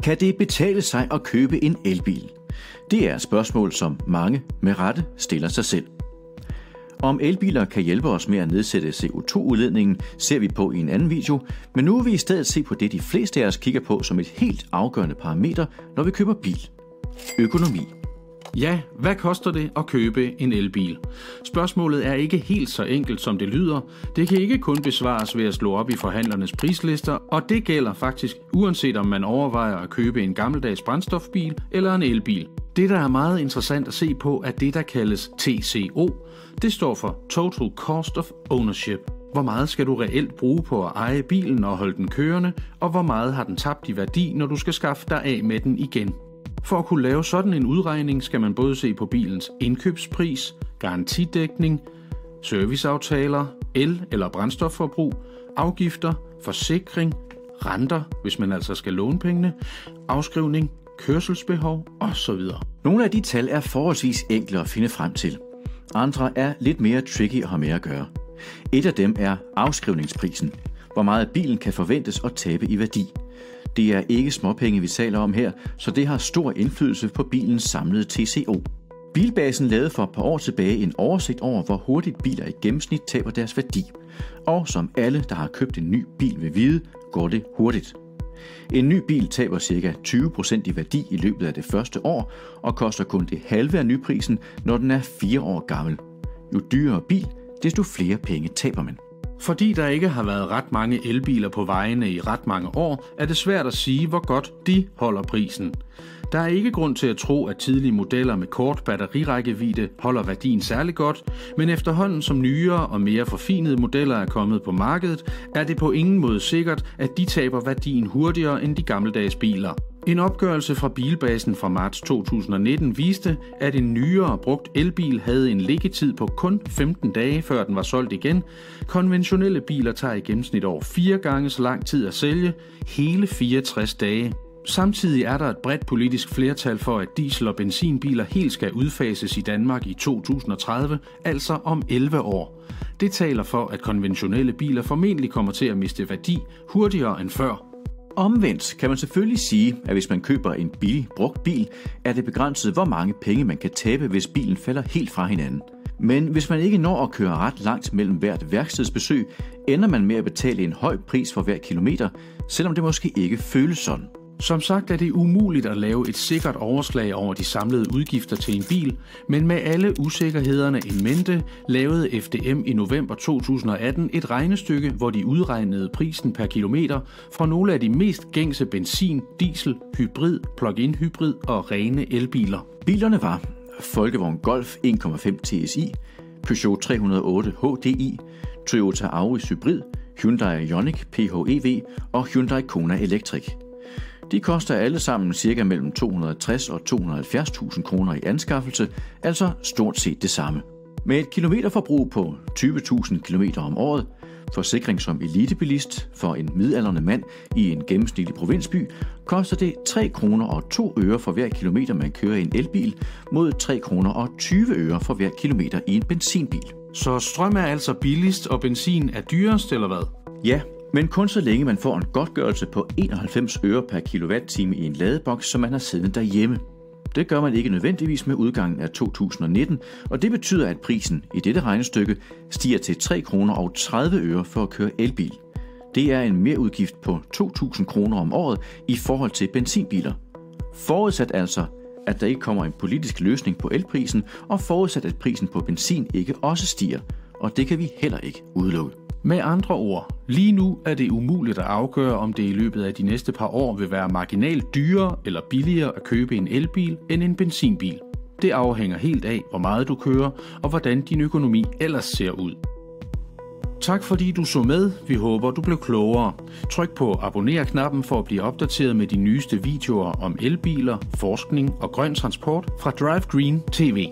Kan det betale sig at købe en elbil? Det er et spørgsmål, som mange med rette stiller sig selv. Om elbiler kan hjælpe os med at nedsætte CO2-udledningen, ser vi på i en anden video, men nu vil vi i stedet se på det, de fleste af os kigger på som et helt afgørende parameter, når vi køber bil. Økonomi. Ja, hvad koster det at købe en elbil? Spørgsmålet er ikke helt så enkelt, som det lyder. Det kan ikke kun besvares ved at slå op i forhandlernes prislister, og det gælder faktisk uanset om man overvejer at købe en gammeldags brændstofbil eller en elbil. Det, der er meget interessant at se på, er det, der kaldes TCO. Det står for Total Cost of Ownership. Hvor meget skal du reelt bruge på at eje bilen og holde den kørende, og hvor meget har den tabt i værdi, når du skal skaffe dig af med den igen? For at kunne lave sådan en udregning skal man både se på bilens indkøbspris, garantidækning, serviceaftaler, el- eller brændstofforbrug, afgifter, forsikring, renter, hvis man altså skal låne pengene, afskrivning, kørselsbehov osv. Nogle af de tal er forholdsvis enkle at finde frem til. Andre er lidt mere tricky at have med at gøre. Et af dem er afskrivningsprisen, hvor meget bilen kan forventes at tabe i værdi. Det er ikke småpenge, vi taler om her, så det har stor indflydelse på bilens samlede TCO. Bilbasen lavede for et par år tilbage en oversigt over, hvor hurtigt biler i gennemsnit taber deres værdi. Og som alle, der har købt en ny bil vil vide, går det hurtigt. En ny bil taber ca. 20% i værdi i løbet af det første år, og koster kun det halve af nyprisen, når den er 4 år gammel. Jo dyrere bil, desto flere penge taber man. Fordi der ikke har været ret mange elbiler på vejene i ret mange år, er det svært at sige, hvor godt de holder prisen. Der er ikke grund til at tro, at tidlige modeller med kort batterirækkevidde holder værdien særlig godt, men efterhånden som nyere og mere forfinede modeller er kommet på markedet, er det på ingen måde sikkert, at de taber værdien hurtigere end de gammeldags biler. En opgørelse fra Bilbasen fra marts 2019 viste, at en nyere brugt elbil havde en liggetid på kun 15 dage, før den var solgt igen. Konventionelle biler tager i gennemsnit over 4 gange så lang tid at sælge, hele 64 dage. Samtidig er der et bredt politisk flertal for, at diesel- og benzinbiler helt skal udfases i Danmark i 2030, altså om 11 år. Det taler for, at konventionelle biler formentlig kommer til at miste værdi hurtigere end før. Omvendt kan man selvfølgelig sige, at hvis man køber en billig brugt bil, er det begrænset, hvor mange penge man kan tabe, hvis bilen falder helt fra hinanden. Men hvis man ikke når at køre ret langt mellem hvert værkstedsbesøg, ender man med at betale en høj pris for hver kilometer, selvom det måske ikke føles sådan. Som sagt er det umuligt at lave et sikkert overslag over de samlede udgifter til en bil, men med alle usikkerhederne in mente lavede FDM i november 2018 et regnestykke, hvor de udregnede prisen per kilometer fra nogle af de mest gængse benzin, diesel, hybrid, plug-in hybrid og rene elbiler. Bilerne var Folkevogn Golf 1,5 TSI, Peugeot 308 HDI, Toyota Auris Hybrid, Hyundai Ioniq PHEV og Hyundai Kona Electric. De koster alle sammen ca. mellem 260 og 270.000 kroner i anskaffelse, altså stort set det samme. Med et kilometerforbrug på 20.000 km om året, forsikring som elitebilist for en midaldrende mand i en gennemsnitlig provinsby, koster det 3 kroner og 2 øre for hver kilometer man kører i en elbil, mod 3 kroner og 20 øre for hver kilometer i en benzinbil. Så strøm er altså billigst, og benzin er dyrest, eller hvad? Ja, men kun så længe man får en godtgørelse på 91 øre per kilowatt-time i en ladeboks, som man har siddende derhjemme. Det gør man ikke nødvendigvis med udgangen af 2019, og det betyder, at prisen i dette regnestykke stiger til 3 kroner og 30 øre for at køre elbil. Det er en merudgift på 2.000 kroner om året i forhold til benzinbiler. Forudsat altså, at der ikke kommer en politisk løsning på elprisen, og forudsat, at prisen på benzin ikke også stiger, og det kan vi heller ikke udelukke. Med andre ord, lige nu er det umuligt at afgøre, om det i løbet af de næste par år vil være marginalt dyrere eller billigere at købe en elbil end en benzinbil. Det afhænger helt af, hvor meget du kører, og hvordan din økonomi ellers ser ud. Tak fordi du så med. Vi håber, du blev klogere. Tryk på abonner-knappen for at blive opdateret med de nyeste videoer om elbiler, forskning og grøn transport fra Drive Green TV.